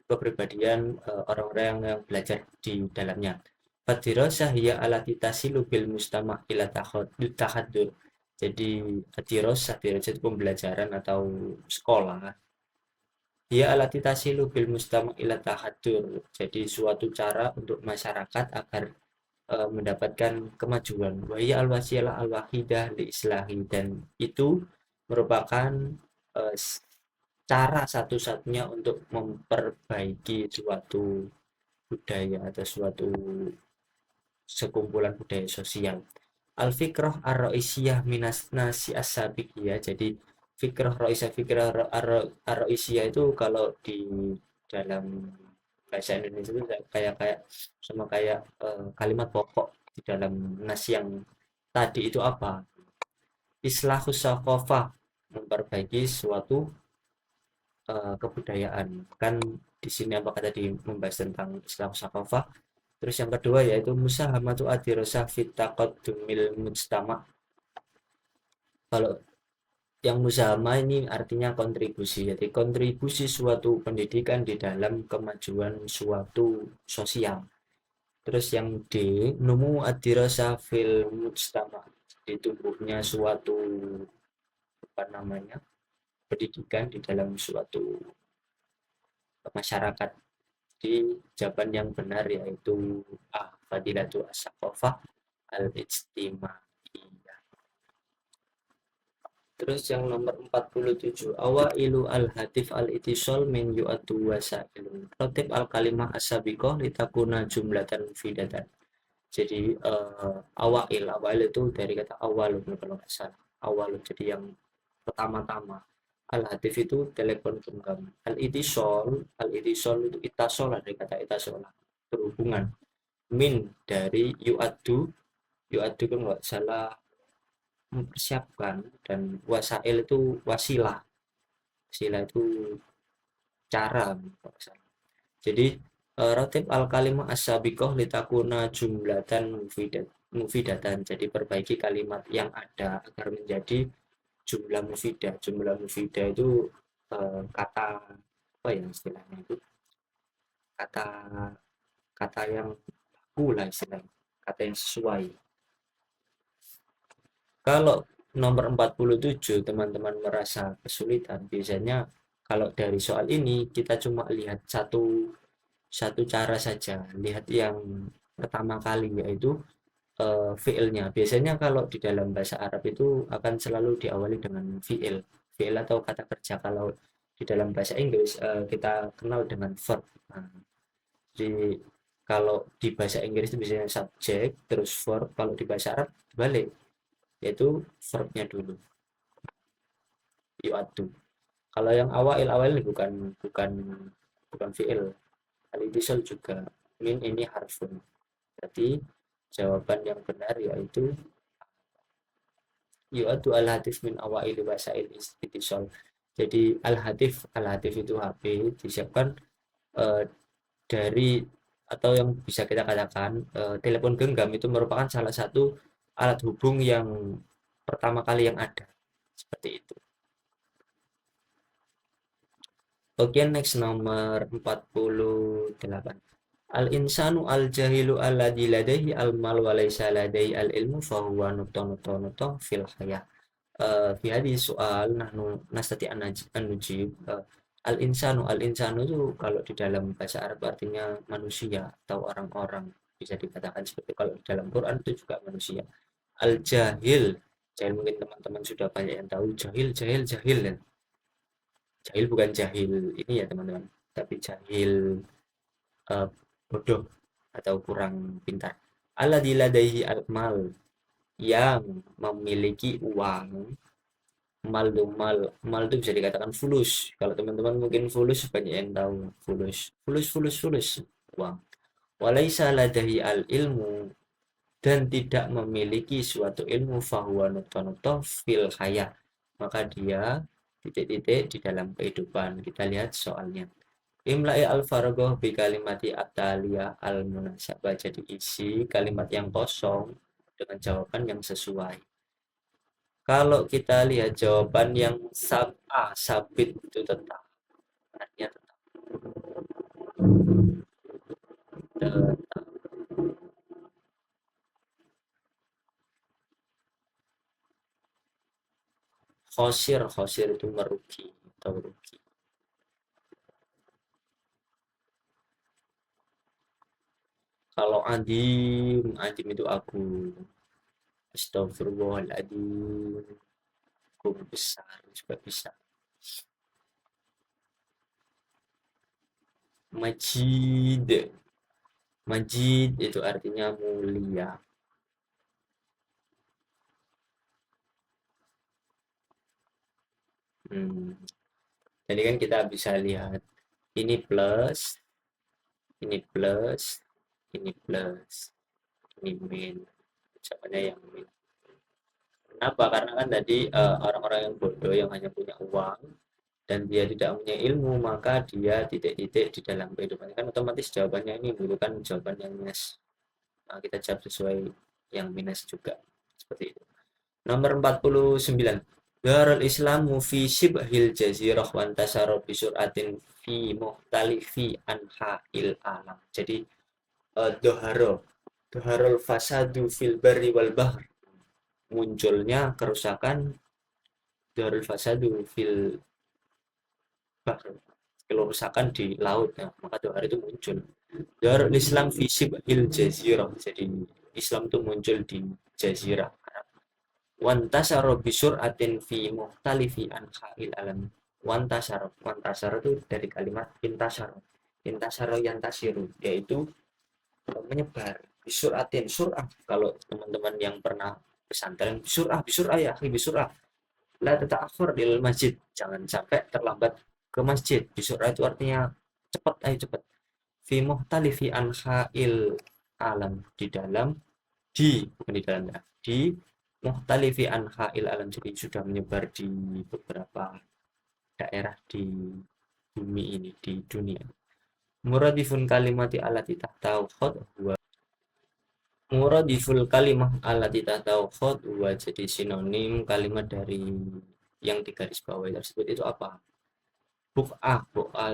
kepribadian orang-orang yang belajar di dalamnya. Fadirosah hiya alati tasilu bil mustama' ila tahaddur. Jadi dirosah itu pembelajaran atau sekolah. Hiya alati tasilu bil mustama' ila tahaddur. Jadi suatu cara untuk masyarakat agar mendapatkan kemajuan. Wa hiya al-wasilah al-wahidah li islahi, dan itu merupakan eh, cara satu-satunya untuk memperbaiki suatu budaya atau suatu sekumpulan budaya sosial. Al-fikrah ar-ra'isiyah minas nasi as-sabiqiyah. Jadi fikrah ra'isiyah, fikrah ar-ra'isiyah itu kalau di dalam bahasa Indonesia itu kayak kayak sama kayak kalimat pokok di dalam nas yang tadi itu apa? Islahus saqafah, memperbaiki suatu kebudayaan. Kan di sini apakah tadi membahas tentang islahus saqafah. Terus yang kedua yaitu musahamatu adirosah fit taqaddumil mujtama'. Kalau yang musahama ini artinya kontribusi. Jadi kontribusi suatu pendidikan di dalam kemajuan suatu sosial. Terus yang D, numu adirosah fil mujtama'. Di tumbuhnya suatu apa namanya? Pendidikan di dalam suatu masyarakat. Di jawaban yang benar yaitu A, fadilatu as-saqafah al-ijtimaiyah. Terus yang nomor 47, awailu al-hatif al-itisol min yu'atu wasailun. Rotib al-kalimah as-sabiqah litakuna jumlatan fidatan. Jadi awail itu dari kata awal kalau nggak salah. Awal jadi yang pertama-tama. Al-hatif itu telepon genggam. Al-itisol itu itasol dari kata itasol, berhubungan. Min dari yu'adu kan nggak salah mempersiapkan, dan wasail itu wasilah. Wasilah itu cara. Jadi rotib al kalimah as-sabiqah litakuna jumlatan mufidatan. Jadi perbaiki kalimat yang ada agar menjadi jumlah mufidah. Jumlah mufidah itu kata apa ya istilahnya itu, kata kata yang baku lah istilahnya, kata yang sesuai. Kalau nomor 47 teman-teman merasa kesulitan, biasanya kalau dari soal ini kita cuma lihat satu satu cara saja, lihat yang pertama kali yaitu fiilnya. Biasanya kalau di dalam bahasa Arab itu akan selalu diawali dengan fiil, fiil atau kata kerja. Kalau di dalam bahasa Inggris kita kenal dengan verb. Nah, jadi kalau di bahasa Inggris itu biasanya subjek terus verb, kalau di bahasa Arab balik, yaitu verbnya dulu, yu'addu. Kalau yang awal ini bukan bukan bukan fiil. Al-itisal juga, min ini harfun. Berarti jawaban yang benar yaitu yu'addu al-hatif min awaili wasail itisal. Jadi al-hatif itu HP disiapkan eh, dari, atau yang bisa kita katakan telepon genggam itu merupakan salah satu alat hubung yang pertama kali yang ada. Seperti itu. Oke, next nomor 48. Al-insanu al-jahilu alladhi ladaihi al-mal wa laysa ladaihi al-ilmu fahuwa nuqta fil hayah. Fi hadhihi soal nahnu nastati an nujib. Al-insanu itu kalau di dalam bahasa Arab artinya manusia atau orang-orang, bisa dikatakan seperti kalau di dalam Quran itu juga manusia. Al-jahil, jahil mungkin teman-teman sudah banyak yang tahu, jahil jahil jahil ya. Jahil bukan jahil ini ya teman-teman, tapi jahil eh, bodoh atau kurang pintar. Alladzi ladaihi al-mal, yang memiliki uang. Mal itu bisa dikatakan fulus. Kalau teman-teman mungkin fulus banyak yang tahu. Fulus uang. Walaisa ladahi al ilmu, dan tidak memiliki suatu ilmu, fahuwa nukta fil haya, maka dia titik-titik di dalam kehidupan. Kita lihat soalnya. Imla'i al-faragoh bi kalimati at-taliyah al-munasabah. Jadi isi kalimat yang kosong dengan jawaban yang sesuai. Kalau kita lihat jawaban yang sabit itu tetap, artinya tetap. Tetap. Khosir, khosir itu merugi atau rugi. Kalau adim, adim itu aku. Astagfirullahaladzim. Guru besar juga bisa. Majid. Majid itu artinya mulia. Hmm. Jadi kan kita bisa lihat ini plus, ini plus, ini plus, ini min. Jawabannya yang min. Kenapa? Karena kan tadi orang-orang yang bodoh yang hanya punya uang dan dia tidak punya ilmu, maka dia titik-titik di dalam kehidupannya kan otomatis jawabannya ini bukan jawaban yang minus. Nah, kita jawab sesuai yang minus juga. Seperti itu. Nomor 49. Darul Islamu fi shibhil jazirah wa antasara bi sur'atin fi muhtalifi anha'il alam. Jadi doharul fasadu fil barri wal bahr. Munculnya kerusakan darul fasadu fil bahr. Kerusakan di laut. Nah, maka dohar itu muncul. Darul Islam fi shibhil jazirah. Jadi Islam itu muncul di jazirah. Wantasaro bisur'atin fi muhtalifi anha'il alam. Wantasaro itu dari kalimat intasaro. Intasaro yantasiru, yaitu menyebar. Bisur'atin, sur'ah. Kalau teman-teman yang pernah pesantren, bisur'ah ya, bisur'ah. La tata'akhir di masjid. Jangan sampai terlambat ke masjid. Bisur'ah itu artinya cepat, ayo cepat. Fi muhtalifi anha'il alam. Bukan di dalam, di muhtalifi anha'il alam, jadi sudah menyebar di beberapa daerah di bumi ini, di dunia. Muradifun kalimati alati tahtau khod huwa. Muradiful kalimah alati tahtau khod huwa, jadi sinonim kalimat dari yang digaris bawahi tersebut itu apa? Buk'ah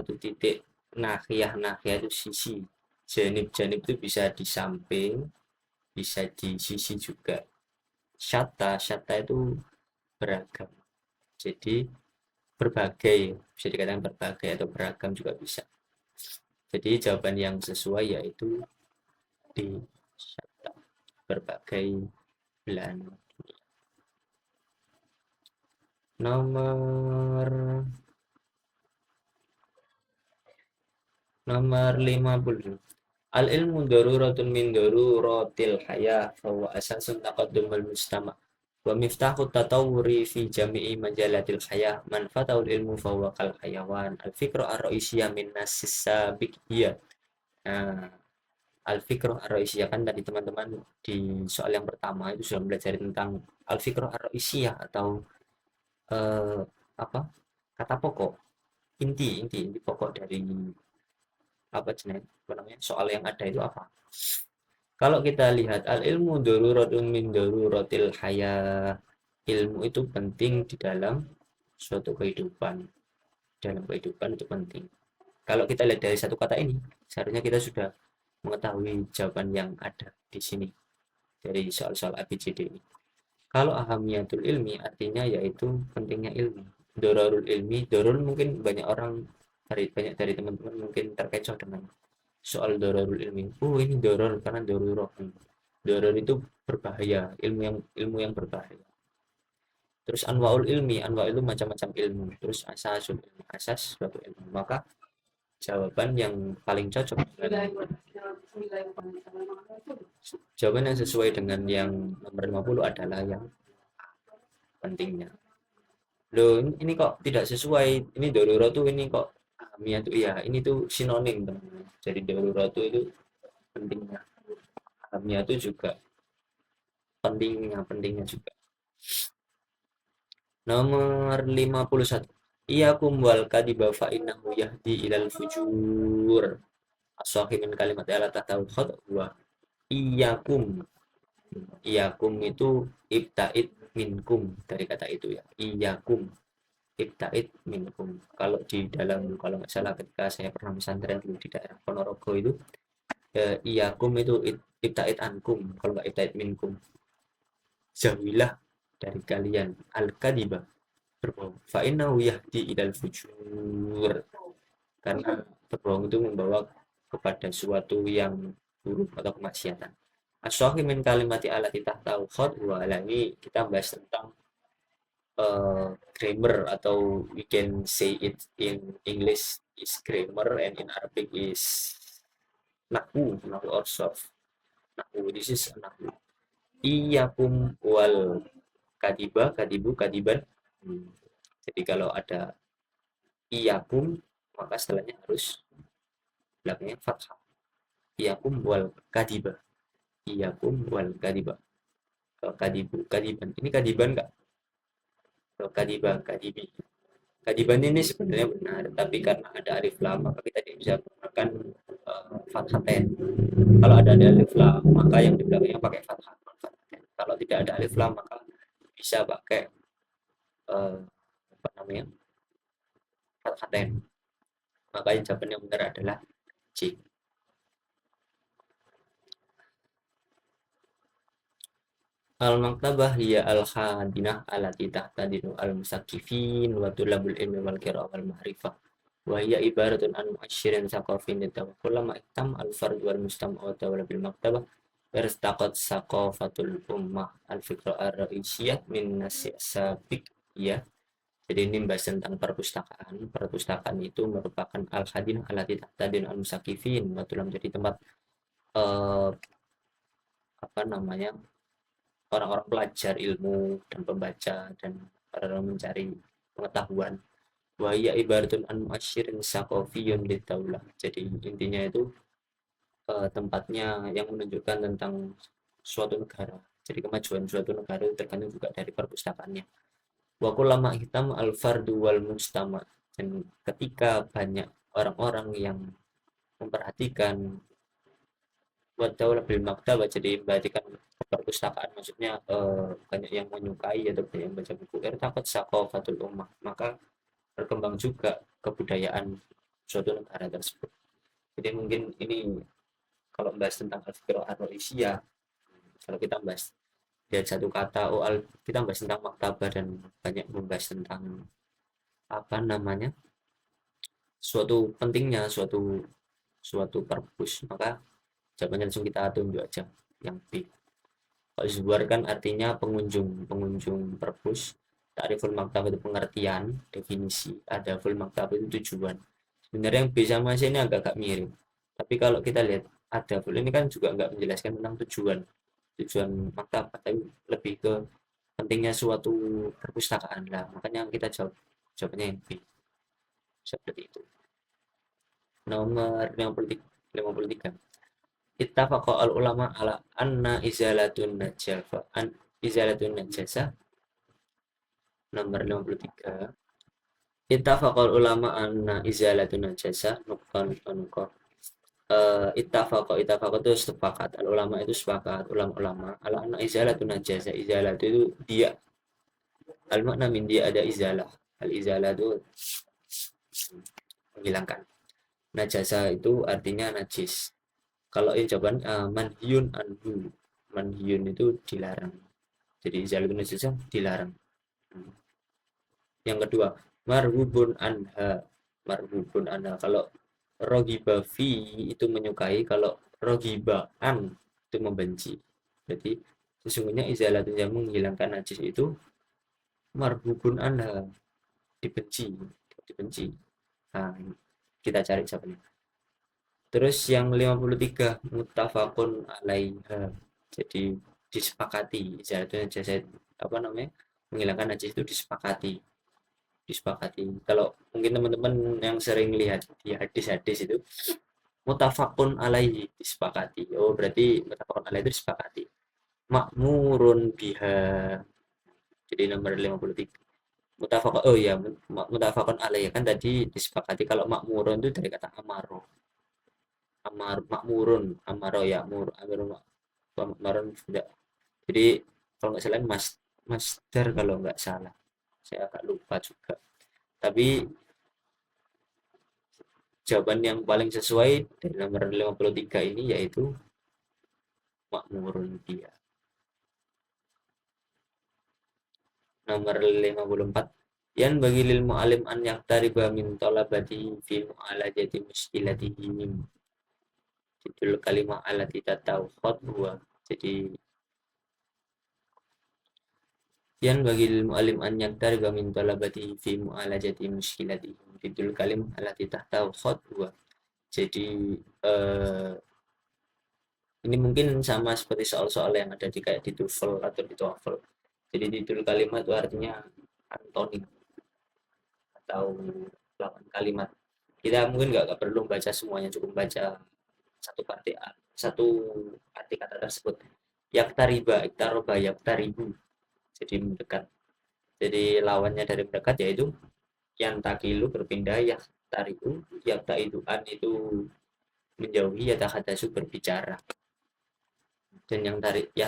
itu titik, nahiyah itu sisi, janib itu bisa di samping, bisa di sisi juga. Syata itu beragam. Jadi berbagai, bisa dikatakan berbagai atau beragam juga bisa. Jadi jawaban yang sesuai yaitu di syata, berbagai belahan. Nomor nomor 50. Al ilmu daruratun min daruratil haya fahuwa asasun taqaddumul mujtama wa miftahu tatawuri fi jami'i majalatil haya man fatahul ilmu fahuwa kal hayawan al fikru ar-ra'isiyah min nasis sabiqiyah. Nah, al fikru ar-ra'isiyah kan tadi teman-teman di soal yang pertama itu sudah belajar tentang al fikru ar-ra'isiyah atau eh, apa, kata pokok, inti pokok dari apa jenis apa namanya soal yang ada itu apa. Kalau kita lihat al ilmu daruratun min daruratil haya, ilmu itu penting di dalam suatu kehidupan, dalam kehidupan itu penting. Kalau kita lihat dari satu kata ini, seharusnya kita sudah mengetahui jawaban yang ada di sini dari soal-soal ABCD ini. Kalau ahamiyatul ilmi artinya yaitu pentingnya ilmu. Dorarul ilmi, dorul mungkin banyak dari teman-teman mungkin terkecoh dengan soal dorarul ilmi. Oh, ini doror karena darurat. Doror itu berbahaya, ilmu yang berbahaya. Terus anwaul ilmi, anwa itu macam-macam ilmu. Terus asasul ilmi, asas suatu ilmu. Maka jawaban yang paling cocok dengan jawaban yang sesuai dengan yang nomor 50 adalah yang pentingnya. Loh, ini kok tidak sesuai? Ini darurat tuh ini kok ahamiah tuh iya, ini tuh sinonim teman-teman. Jadi darurat tuh itu pentingnya. Ahamiah itu juga pentingnya juga. Nomor 51. Iyakum wal kadiba fa innahu yahdi ilal fujur. As-sahih min kalimat ala tahu wa iyakum. Iyakum itu ibta'id minkum dari kata itu ya. Iyakum ibta'id minkum. Kalau di dalam, kalau nggak salah ketika saya pernah pesantren dulu di daerah Ponorogo iyakum itu ibta'id ankum, kalau nggak ibta'id minkum, jauhilah dari kalian al-kadiba, berbohong, fa innahu yahdi ilal fujur, karena berbohong itu membawa kepada suatu yang buruk atau kemaksiatan. As-sahih min kalimati allati tahtau khad wa alami, kita bahas tentang grammar, atau we can say it in English is grammar and in Arabic is nahu or surf. Nahu, this is nahu. Iyakum wal kadiba, kadibu, kadiban. Jadi kalau ada iyakum, maka setelahnya harus belakangnya fathah. Iyakum wal kadiba. Iyakum wal kadiba. Kadibu, kadiban. Ini kadiban nggak? Kadiba, kadibi. Kadiban ini sebenarnya benar, tapi karena ada alif lam maka kita tidak bisa menggunakan fathatain. Kalau ada alif lam maka yang di belakangnya pakai fathah. Kalau tidak ada alif lam maka bisa pakai apa namanya, fathatain. Maka yang jawaban yang benar adalah C. Al-maktabah hiya al-khadinah allati tahtadiru al-musakifin wa tulabul ilmi wal qira'ah wal ma'rifah. Wa hiya ibaratun an mu'asyirin saqafin kullama iktam al-fard wal mustama' wa tawala bil maktabah irtaqat saqafatul ummah al-fikra ar-ra'isiyah min nasi sabiq, ya. Jadi ini membahas tentang perpustakaan. Perpustakaan itu merupakan al-khadinah allati tahtadiru al-musakifin, menjadi tempat apa namanya, orang-orang belajar ilmu dan pembaca dan orang mencari pengetahuan. Wahya ibaratun an muasyirin sakofiyun litaulah. Jadi intinya itu tempatnya yang menunjukkan tentang suatu negara. Jadi kemajuan suatu negara itu tergantung juga dari perpustakaannya. Wa kullama hitam al fardu wal mustama. Dan ketika banyak orang-orang yang memperhatikan lebih maktabah, jadi memperhatikan perpustakaan, maksudnya banyak yang menyukai atau banyak yang baca buku, takut sakofatul ummah, maka berkembang juga kebudayaan suatu negara tersebut. Jadi mungkin ini kalau membahas tentang al-fikr ar-ra'isiyah, kalau kita membahas dia satu kata, kita membahas tentang maktabah dan banyak membahas tentang apa namanya, suatu pentingnya suatu perpus, maka jawabannya langsung kita tunjuk aja yang B. Kalau zuwar kan artinya pengunjung perpus. Ta'riful maktab itu pengertian, definisi. Ada full maktab itu tujuan. Sebenarnya yang B sama C ini agak mirip. Tapi kalau kita lihat ada full ini kan juga nggak menjelaskan tentang tujuan maktab, tapi lebih ke pentingnya suatu perpustakaan lah. Makanya kita jawabannya yang B. Seperti itu. Nomor 53. Ittafaqa al ulama ala anna izalatun najasa. Nomor 53. Ittafaqa al ulama anna izalatun najasa nuqtan nuqtan. Ittafaqa itu sepakat, al ulama itu sepakat, ulama-ulama ala anna izalatun najasa. Izalah itu dia, al makna min dia ada izalah. Al izalah itu menghilangkan. Najasa itu artinya najis. Kalau ini jawaban manhiyun anhu. Manhiyun itu dilarang. Jadi izalatul najasa dilarang. Yang kedua, marhubun anha. Marhubun anha. Kalau rogiba fi itu menyukai, kalau rogiba an itu membenci. Jadi sesungguhnya izalatul yang menghilangkan najis itu marhubun anha, dibenci. Nah, kita cari jawabannya. Terus yang 53, muttafaqun alaiha. Jadi disepakati, izalatun najasa apa namanya, menghilangkan najis itu disepakati. Kalau mungkin teman-teman yang sering lihat di hadis-hadis itu muttafaqun alaihi, disepakati. Oh, berarti muttafaqun alaihi itu disepakati. Makmurun biha. Jadi nomor 53. Muttafaqun, oh ya, muttafaqun alaihi kan tadi disepakati. Kalau makmurun itu dari kata amaro. Makmurun, amaro ya'mur, amirun makmurun tidak. Jadi kalau nggak salah master, kalau nggak salah, saya agak lupa juga, tapi jawaban yang paling sesuai dari nomor 53 ini yaitu makmurun dia. Nomor 54, yan bagi lil mu'alim an yaktariba min talabati fi mu'alajati muskilatihi. Judul kalimah alati tatau khotwa. Jadi yan bagi lil mu'alim an yaktariba min talabati fi mu'alajati muskilatihi. Judul kalimah alati tatau khotwa. Jadi ini mungkin sama seperti soal-soal yang ada di kayak di TOEFL atau di TOEFL. Jadi judul kalimat itu artinya antonim atau lawan kalimat. Kita mungkin nggak perlu baca semuanya, cukup baca satu arti kata tersebut. Yaktariba, iktaroba, yaktaribu. Jadi mendekat. Jadi lawannya dari mendekat yaitu yang takilu berpindah, yaktaribu, yaktaiduan itu menjauhi, yatakadasu berbicara. Dan yang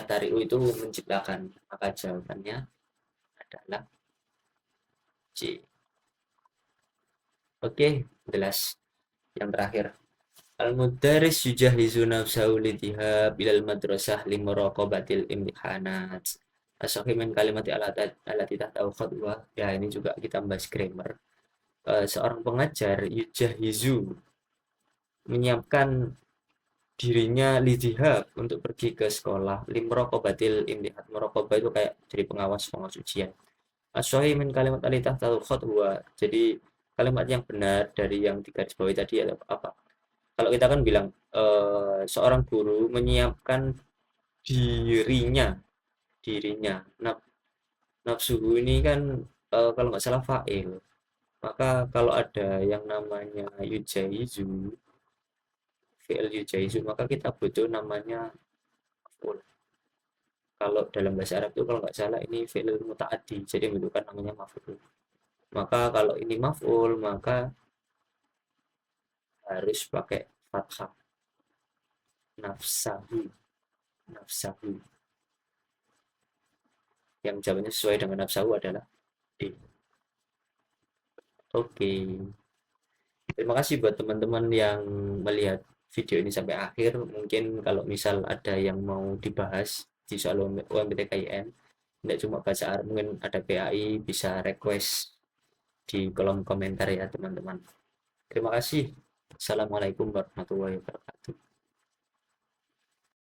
tariu itu menciptakan, maka jawabannya adalah C. Oke, jelas. Yang terakhir, al-mudaris yujahizu nafsahu lidhihab ilal madrasah limuraqabatil imtihanat. As-sahih min kalimati alati tahtau khutbah. Ya, ini juga kita bahas grammar. Seorang pengajar yujahizu menyiapkan dirinya lidhihab untuk pergi ke sekolah limuraqabatil imtihan. Muraqabah itu kayak jadi pengawas ujian. As-sahih min kalimat alati tahtau khutbah. Jadi kalimat yang benar dari yang digarisbawahi tadi adalah apa? Kalau kita kan bilang seorang guru menyiapkan dirinya, nafsuhu ini kan kalau nggak salah fa'il. Maka kalau ada yang namanya yujaizu, fi'il yujaizu, maka kita butuh namanya maf'ul. Kalau dalam bahasa Arab itu kalau nggak salah ini fi'il muta'addi, jadi membutuhkan namanya maf'ul. Maka kalau ini maf'ul, maka harus pakai fathah. Nafsahu, nafsahu. Yang jawabannya sesuai dengan nafsahu adalah D. Oke. Terima kasih buat teman-teman yang melihat video ini sampai akhir. Mungkin kalau misal ada yang mau dibahas di soal UMPTKIN, tidak cuma bahasa Arab, mungkin ada PAI, bisa request di kolom komentar ya teman-teman. Terima kasih. Assalamualaikum warahmatullahi wabarakatuh.